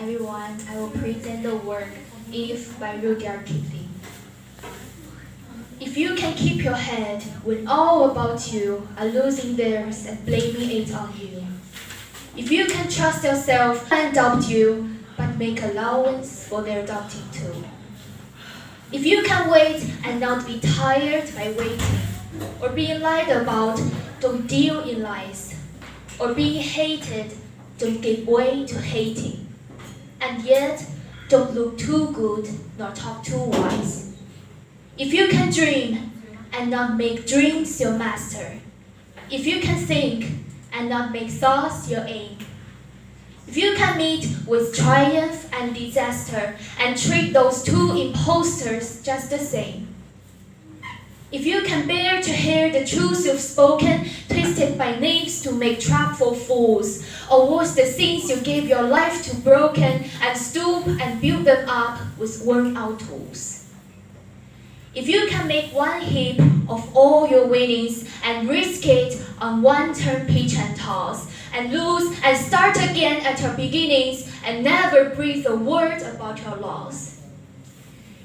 everyone, I will present the work If by Rudyard Kipling. If you can keep your head when all about you are losing theirs and blaming it on you. If you can trust yourself and doubt you, but make allowance for their doubting too. If you can wait and not be tired by waiting, or being lied about, don't deal in lies, or being hated, don't give way to hating, and yet don't look too good nor talk too wise. If you can dream and not make dreams your master, if you can think and not make thoughts your aim, if you can meet with triumph and disaster and treat those two impostors just the same, if you can bear to hear the truth you've spoken twisted by knaves to make trap for fools, or wash the sins you gave your life to broken and stoop and build them up with worn out tools. If you can make one heap of all your winnings and risk it on one turn pitch and toss, and lose and start again at your beginnings and never breathe a word about your loss.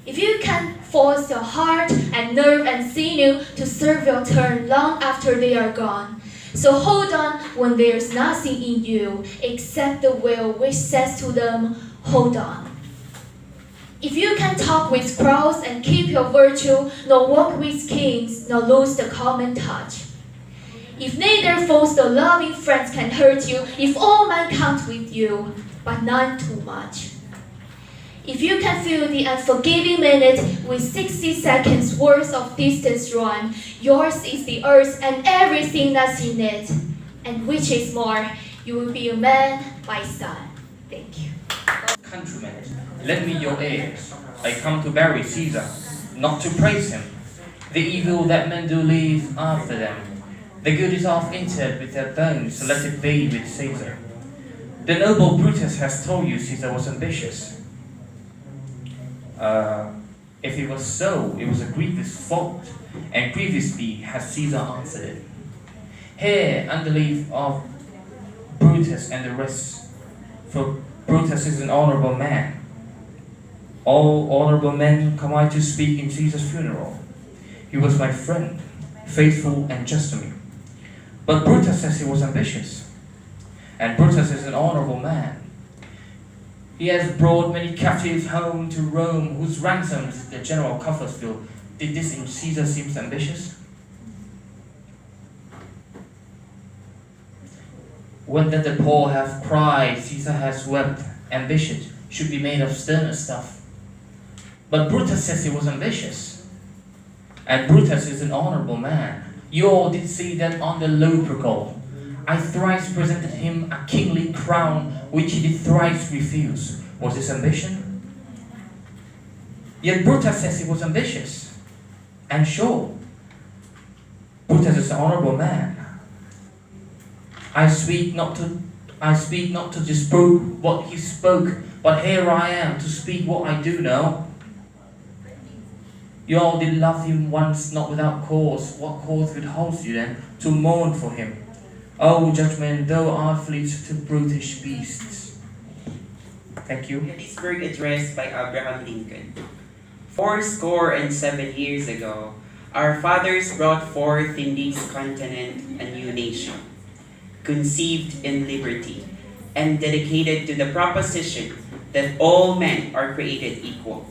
If you can force your heart and nerve and sinew to serve your turn long after they are gone, so hold on when there's nothing in you except the will which says to them, hold on. If you can talk with crowds and keep your virtue, nor walk with kings, nor lose the common touch. If neither foes nor loving friends can hurt you, if all men count with you, but none too much. If you can fill the unforgiving minute with 60 seconds worth of distance run, yours is the earth and everything that's in it. And which is more, you will be a man, my son. Thank you. Countrymen, lend me your ears. I come to bury Caesar, not to praise him. The evil that men do leave after them. The good is oft interred with their bones, so let it be with Caesar. The noble Brutus has told you Caesar was ambitious. If it was so, it was a grievous fault, and grievously has Caesar answered it. Here, under leave of Brutus and the rest, for Brutus is an honorable man. All honorable men come I to speak in Caesar's funeral. He was my friend, faithful and just to me. But Brutus says he was ambitious, and Brutus is an honorable man. He has brought many captives home to Rome, whose ransoms the general coffers fill. Did this in Caesar seem ambitious? When that the poor have cried, Caesar has wept, ambition should be made of sterner stuff. But Brutus says he was ambitious, and Brutus is an honorable man. You all did see that on the Lupercal. I thrice presented him a kingly crown, which he did thrice refuse. Was this ambition? Yet Brutus says he was ambitious. And sure, Brutus is an honorable man. I speak not to disprove what he spoke, but here I am to speak what I do know. You all did love him once, not without cause. What cause withholds you then to mourn for him? O judgment, thou art fleet to brutish beasts. Thank you. Gettysburg Address by Abraham Lincoln. 77 years ago, our fathers brought forth in this continent a new nation, conceived in liberty, and dedicated to the proposition that all men are created equal.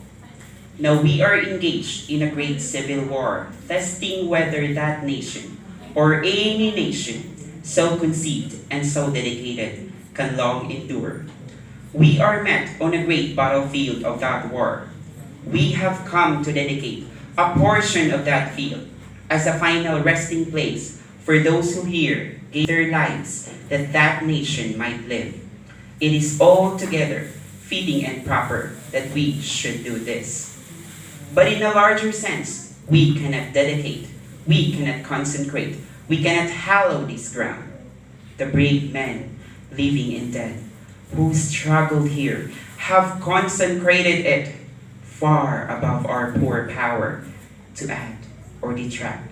Now we are engaged in a great civil war, testing whether that nation, or any nation, so conceived and so dedicated, can long endure. We are met on a great battlefield of that war. We have come to dedicate a portion of that field as a final resting place for those who here gave their lives that that nation might live. It is altogether fitting and proper that we should do this. But in a larger sense, we cannot dedicate, we cannot consecrate, we cannot hallow this ground. The brave men, living and dead, who struggled here, have consecrated it far above our poor power to add or detract.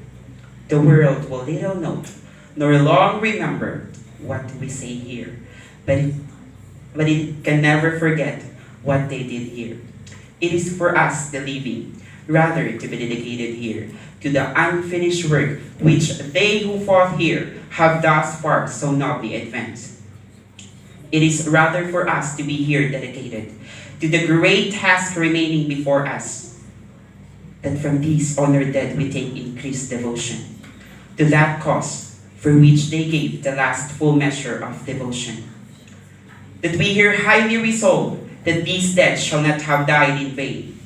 The world will little note, nor long remember what we say here, but but it can never forget what they did here. It is for us, the living, rather to be dedicated here to the unfinished work which they who fought here have thus far so nobly advanced. It is rather for us to be here dedicated to the great task remaining before us, that from these honored dead we take increased devotion to that cause for which they gave the last full measure of devotion. That we here highly resolve that these dead shall not have died in vain,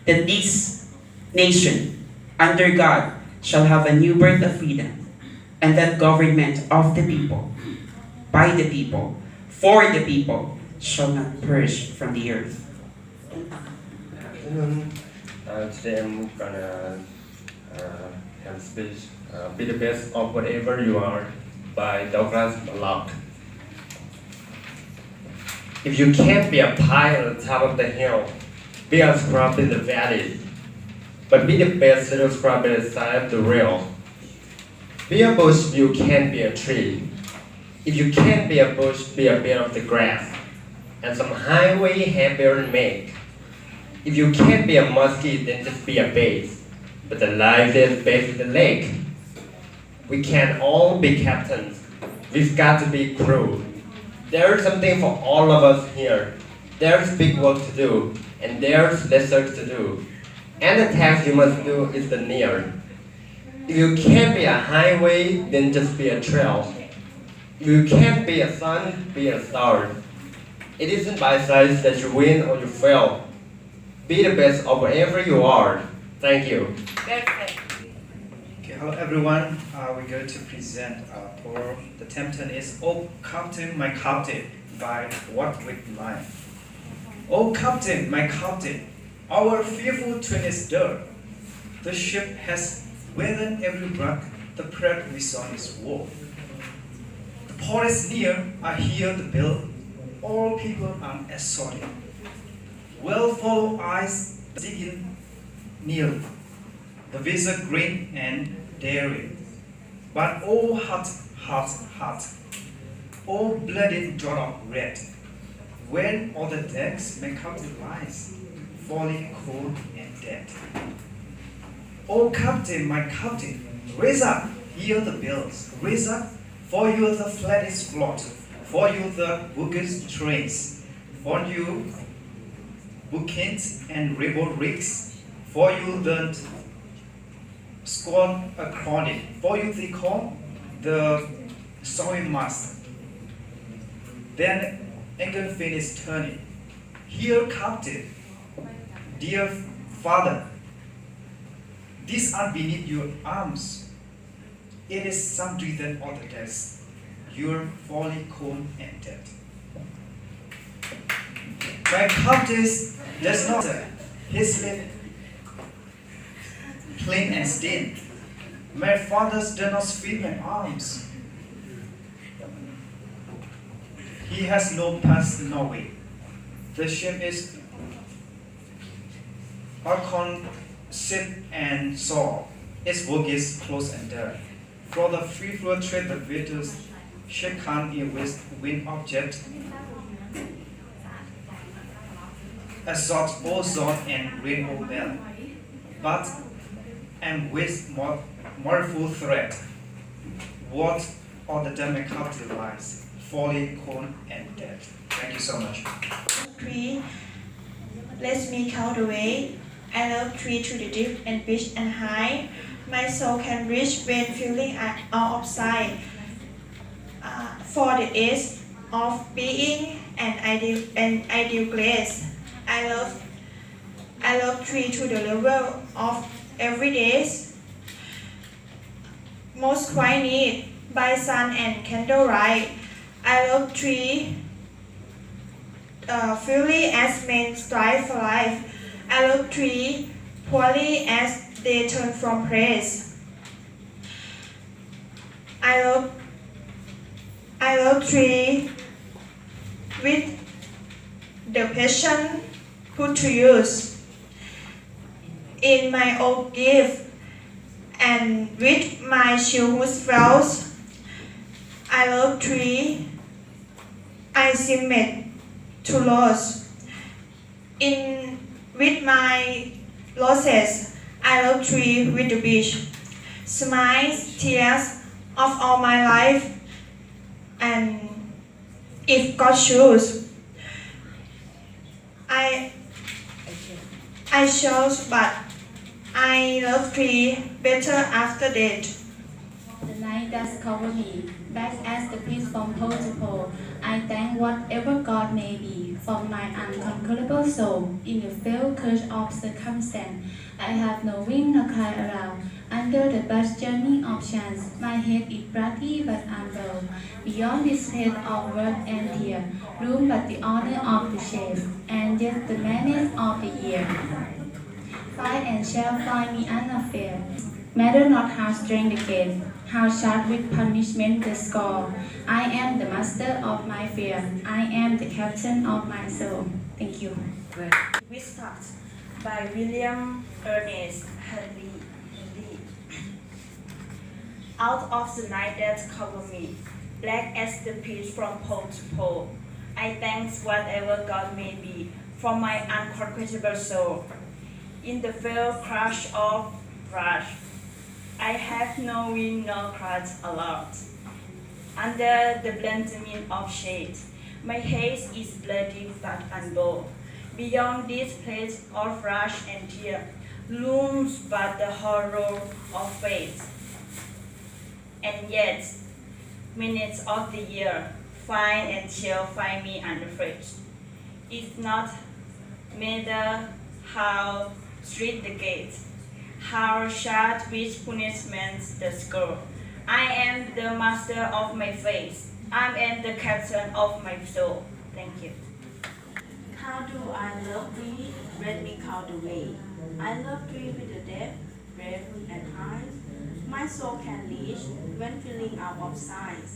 that this nation, under God, shall have a new birth of freedom, and that government of the people, by the people, for the people, shall not perish from the earth. Today I'm gonna have a speech, Be the Best of Whatever You Are by Douglas Mallock. If you can't be a pie on the top of the hill, be a scrub in the valley, but be the best little scrub at the side of the rail. Be a bush if you can't be a tree. If you can't be a bush, be a bit of the grass, and some highway hamburger make. If you can't be a muskie, then just be a base, but the liveliest base is the lake. We can't all be captains. We've got to be crew. There's something for all of us here. There's big work to do, and there's lesser to do. And the task you must do is the near. If you can't be a highway, then just be a trail. If you can't be a sun, be a star. It isn't by size that you win or you fail. Be the best of whatever you are. Thank you. Okay, hello everyone. We're going to present for the tempton is "Oh Captain, My Captain" by Warwick Line. Oh Captain, my Captain, our fearful twin is dirt. The ship has weathered every rock. The prey we saw is war. The port is near. I hear the bell. All people are assaulted. Well follow eyes digging near. The vessel green and daring. But oh hot, hot, hot. Oh blooded drop of red. When all the decks may come to rise, falling cold and dead. Oh Captain, my Captain, raise up, hear the bells. Raise up, for you the flag is float. For you the bookers trains. For you bookends and rebel rigs. For you the scorn a chronic. For you they call the sewing mast. Then angle fin is turning. Here, Captain, dear father, these are beneath your arms. It is some reason on the desk. Your folly cold and dead. My captain does not his lip plain and stained. My fathers do not feed my arms. He has no path, no way. The ship is Archon, ship and saw. Its work is close and dark. For the free flow trade, the vessels ship can't be with wind object. Assault ozone and rainbow bell. But and with mournful threat. What all the damage lies, falling cold and dead. Thank you so much. Tree, let me count the way. I love tree to the deep and big and high. My soul can reach when feeling out of sight. For the age of being an ideal place. I love tree to the level of every day. Most quite neat by sun and candlelight. I love tree fully as men strive for life. I love tree poorly as they turn from praise. I love tree with the passion put to use in my old gift and with my childhood fells. I love tree I submit to lose. In with my losses, I love tree with the beach, smiles, tears of all my life, and if God choose, I chose, but I love tree better after that. The night that covered me, back as the peace from pole to pole, I thank whatever God may be for my unconquerable soul. In the fell curse of circumstance, I have no wind nor cry around. Under the vast journey of chance, my head is bloody but unbowed. Beyond this head of work and tear, room but the honor of the shame, and yet the menace of the year. Fight and shall find me unafraid. Matter not how strange the gate, how sharp with punishment the score. I am the master of my fear. I am the captain of my soul. Thank you. We start by William Ernest Henley. Out of the night that covered me, black as the peace from pole to pole, I thanks whatever God may be for my unconquerable soul. In the fell crash of rush, I have no wind nor cries aloud. Under the blanketing of shade, my haze is bloody but unbold. Beyond this place of rush and tear, looms but the horror of fate. And yet, minutes of the year find and shall find me unafraid. It's not matter how strict the gate, how sharp with punishment the score. I am the master of my fate. I am the captain of my soul. Thank you. How do I love thee? Let me count the way. I love thee with the depth, breadth, and height. My soul can reach when feeling out of sight.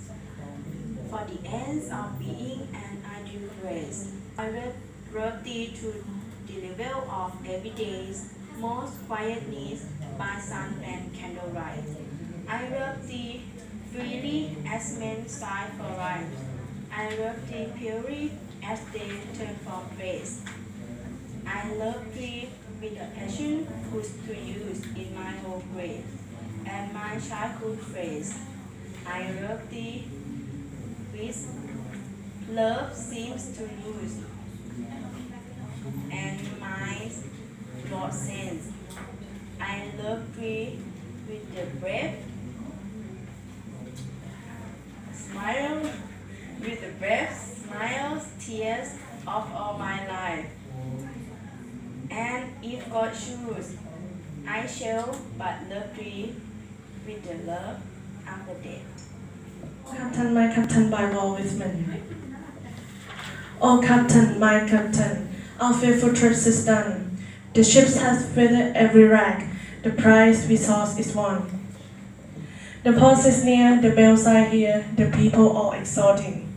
For the ends of being and ideal grace, I love thee to the level of everyday's most quiet needs by sun and candlelight. I love thee freely as men sigh for right. I love thee purely as they turn from grace. I love thee with the passion put to use in my whole grave and my childhood phrase. I love thee with love seems to lose and my Lord sense. I love thee with the breath, smile, with the breath, smiles, tears of all my life. And if God choose, I shall but love thee with the love after death. Captain, my captain by Walt Whitman. Oh Captain, my captain, our faithful trust is done. The ships have weathered every wreck, the prize we sought is won. The post is near, the bells I hear, the people all exulting.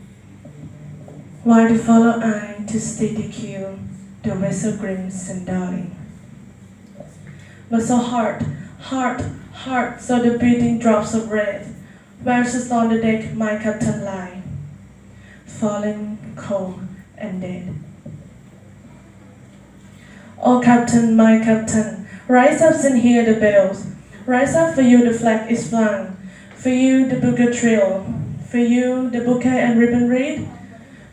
While they follow I to stay the queue, the vessel grims and darling. But so hard, so the beating drops of red. Where's on the deck my captain lie, fallen cold and dead. Oh Captain, my captain, rise up and hear the bells. Rise up, for you the flag is flung, for you the bouquet trill, for you the bouquet and ribbon reed,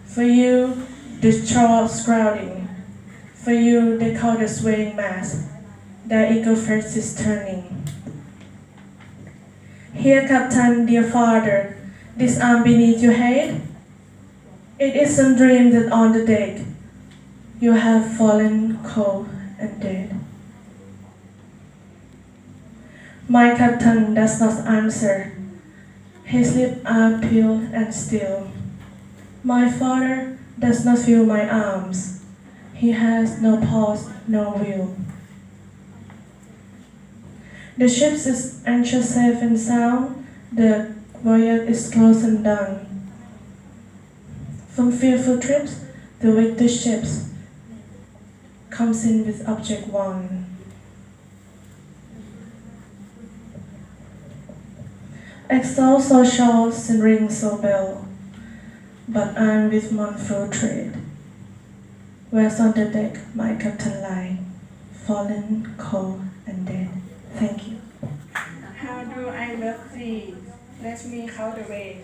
for you the chorus crowding, for you they call the swaying mass, their eagle face is turning. Here, Captain, dear father, this arm beneath your head, it is some dream that on the deck you have fallen cold and dead. My captain does not answer. His lips are pale and still. My father does not feel my arms. He has no pulse, no will. The ship is anxious, safe and sound. The voyage is close and done. From fearful trips, the victor ships comes in with object won. Exalt so shores and ring so bell, but I'm with mournful tread. Whereas on the deck, my captain lay, fallen, cold, and dead. Thank you. How do I love thee? Let me count the way.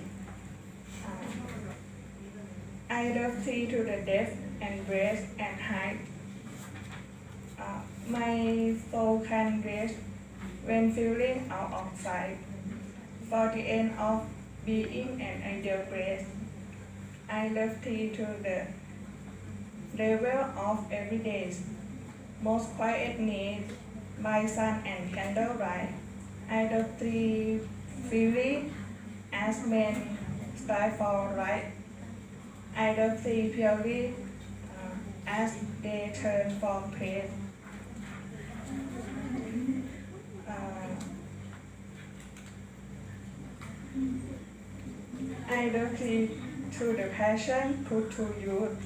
I love thee to the depth and breadth and height. My soul can rest when feeling out of sight. For the end of being an ideal grace, I love thee to the level of everyday's most quiet need, by sun and candlelight. I love thee freely as men strive for right. I love thee purely as they turn for praise. I love thee to the passion put to youth.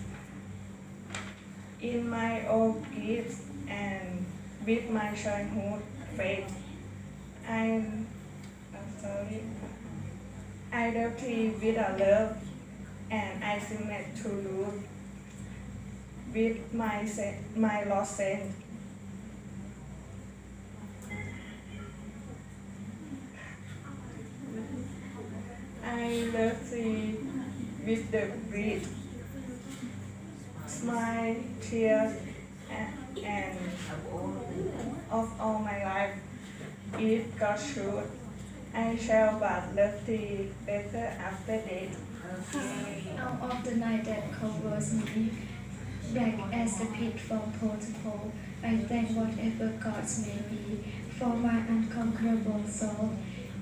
In my old gifts and with my childhood faith, I love thee with a love, and I submit to lose with my lost sense. I love thee with the breath, smile, tears, and of all my life. If God should, I shall but love thee better after death. Out of the night that covers me, black as the pit from pole to pole, I thank whatever gods may be for my unconquerable soul.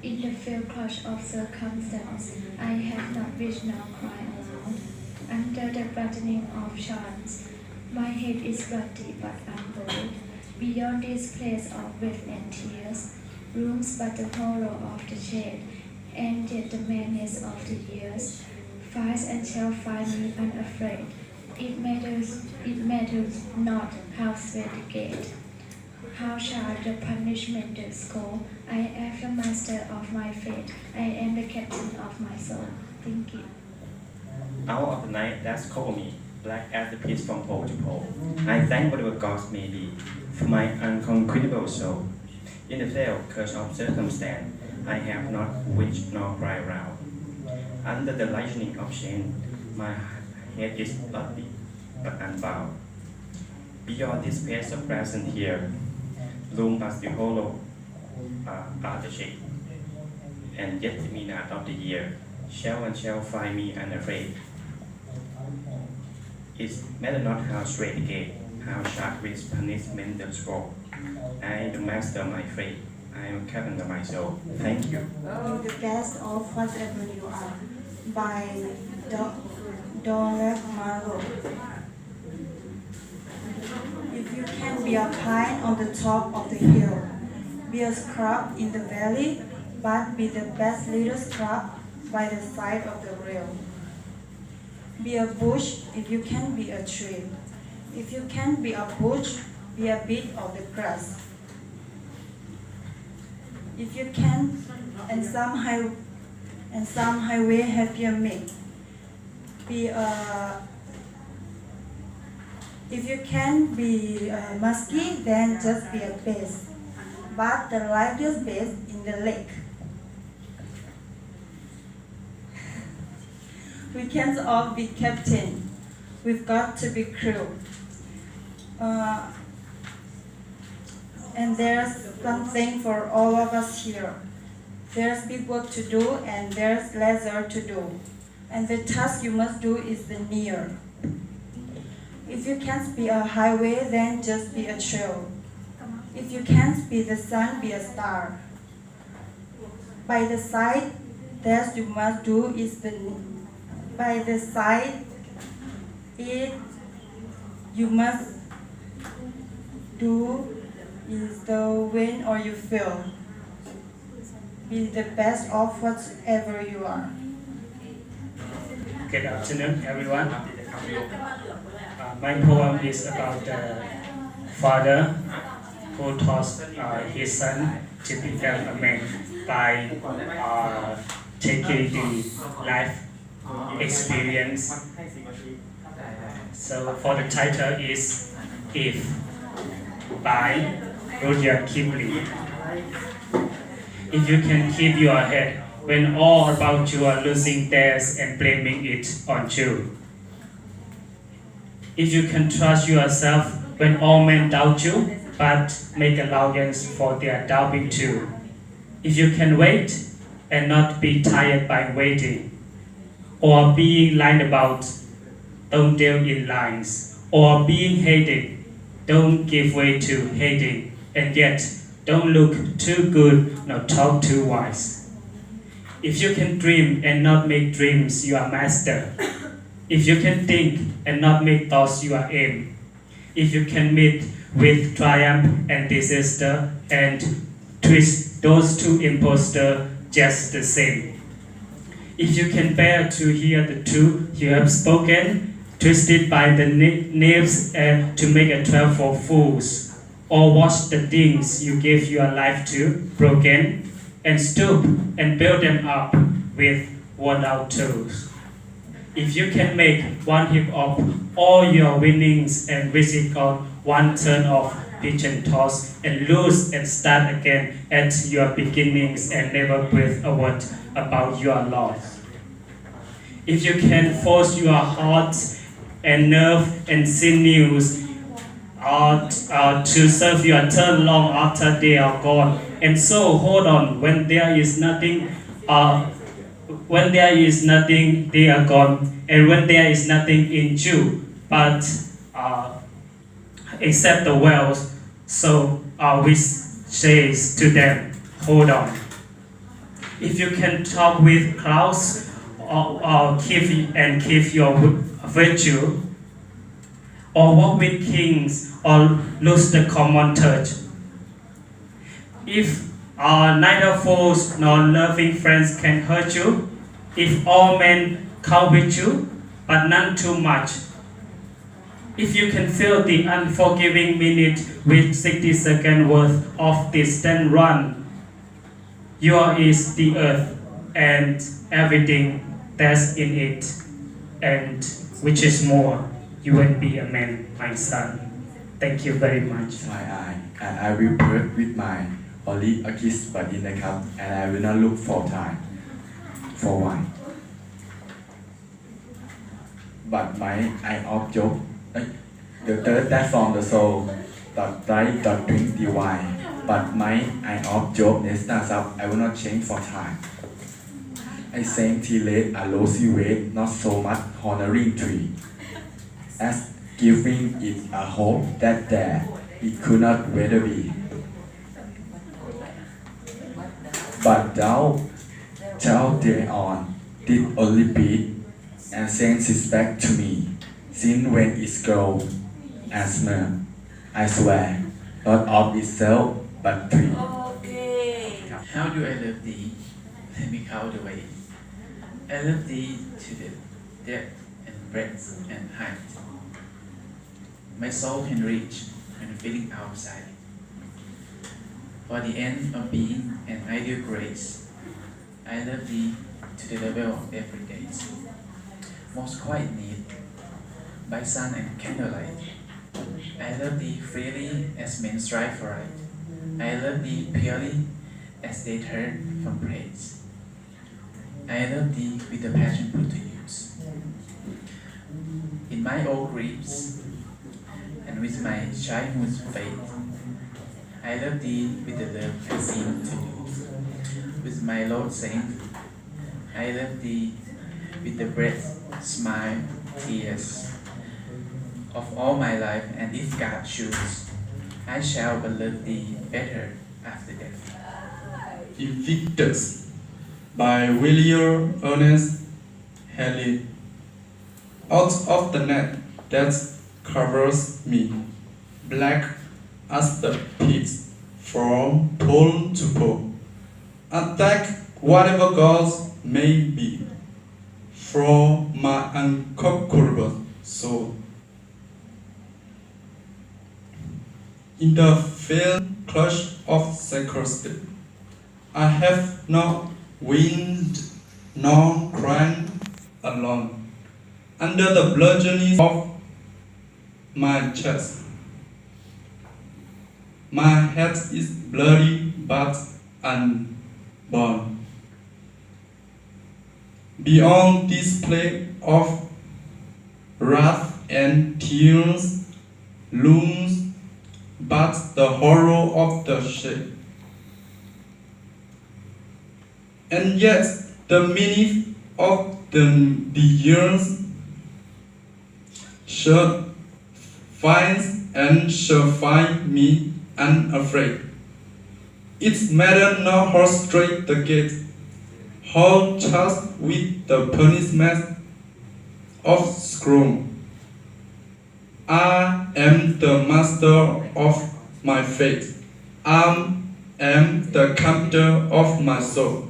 In the fell clutch of circumstance, I have not wished nor cried aloud. Under the brightening of chance, my head is ruddy but unbold. Beyond this place of breath and tears, rooms but the hollow of the shade, and yet the madness of the years finds and shall find me unafraid. It matters not how sweet the gate, how sharp the punishment the score. I am the master of my fate. I am the captain of my soul. Thank you. Out of the night that's covered me, black as the pits from pole to pole, I thank whatever gods may be for my unconquerable soul. In the veil curse of circumstance, I have not witched nor cried round. Under the lightning of shame, my head is bloody but unbound. Beyond this space of present here, loom but the hollow are the shape. And yet the midnight of the year shall find me unafraid. It matter not how straight the gate, how sharp with punishment the scroll. I am the master of my fate. I am captain of my soul. Thank you. The best of whatever you are, by Dorek Marlowe. If you can be a pine on the top of the hill, be a scrub in the valley, but be the best little scrub by the side of the rail. Be a bush if you can be a tree. If you can be a bush, be a bit of the grass. If you can, and some highway have your mate. Be a. If you can be musky, then just be a bass. But the liveliest bass in the lake. We can't all be captain. We've got to be crew. And there's something for all of us here. There's big work to do and there's leisure to do. And the task you must do is the near. If you can't be a highway, then just be a trail. If you can't be the sun, be a star. By the side, that you must do is the by the side, it you must do is the win or you fail. Be the best of whatever you are. Good afternoon, everyone. My poem is about the father who taught his son to become a man by taking the life experience So for the title is If by Rudyard Kipling. If you can keep your head when all about you are losing theirs and blaming it on you. If you can trust yourself when all men doubt you, but make allowance for their doubting too. If you can wait and not be tired by waiting, or being lied about, don't deal in lies, or being hated, don't give way to hating, and yet don't look too good nor talk too wise. If you can dream and not make dreams your master, if you can think and not make thoughts your aim, if you can meet with triumph and disaster and twist those two impostors just the same. If you can bear to hear the truth you have spoken, twisted by the knaves to make a trap for fools, or watch the things you gave your life to broken, and stoop and build them up with worn-out tools. If you can make one heap of all your winnings and visit God one turn of pigeon toss and lose and start again at your beginnings and never breathe a word about your loss. If you can force your heart and nerve and sinews to serve your turn long after they are gone, and so hold on when there is nothing. When there is nothing, they are gone, and when there is nothing in you, but except the wells, so we says to them, hold on. If you can talk with clouds, or keep your virtue, or walk with kings, or lose the common touch. If neither foes nor loving friends can hurt you, if all men count with you, but none too much. If you can fill the unforgiving minute with 60 seconds worth of distant run, yours is the earth and everything that's in it, and which is more, you will be a man, my son. Thank you very much. My eye, and I will bird with mine, or leave a kiss but in the cup, and I will not look for time, for wine. But my eye of joke, the third that from the soul, that right that drink the wine. But my eye of joke stands up, I will not change for time. I sang tea late a rosy weight, not so much honoring tree, as giving it a hope that there it could not weather be. But thou shalt thereon did only beat, and sends it back to me, since when it's grow and smell, I swear, not of itself, but tree. How do I love thee? Let me count the way. I love thee to the depth and breadth and height. My soul can reach when feeling outside. For the end of being an ideal grace, I love thee to the level of every day. Most quiet need, by sun and candlelight. I love thee freely as men strive for right. I love thee purely as they turn from praise. I love thee with the passion put to use. In my old griefs and with my childhood's faith, I love thee with the love I seem to lose. With my Lord saint, I love thee with the breath, smile, tears of all my life, and if God choose, I shall but love thee better after death. Invictus by William Ernest Henley. Out of the net that covers me, black as the pit from pole to pole, attack whatever gods may be, from my unconquerable soul. In the fell clutch of sacred, I have no wind nor crying alone. Under the bludgeoning of my chest. My head is bloody but unborn. Beyond this play of wrath and tears looms but the horror of the shade. And yet the meaning of the years shall find me unafraid. It matters not how straight the gate, how charged with the punishment of scroll. I am the master of my fate. I am the captor of my soul.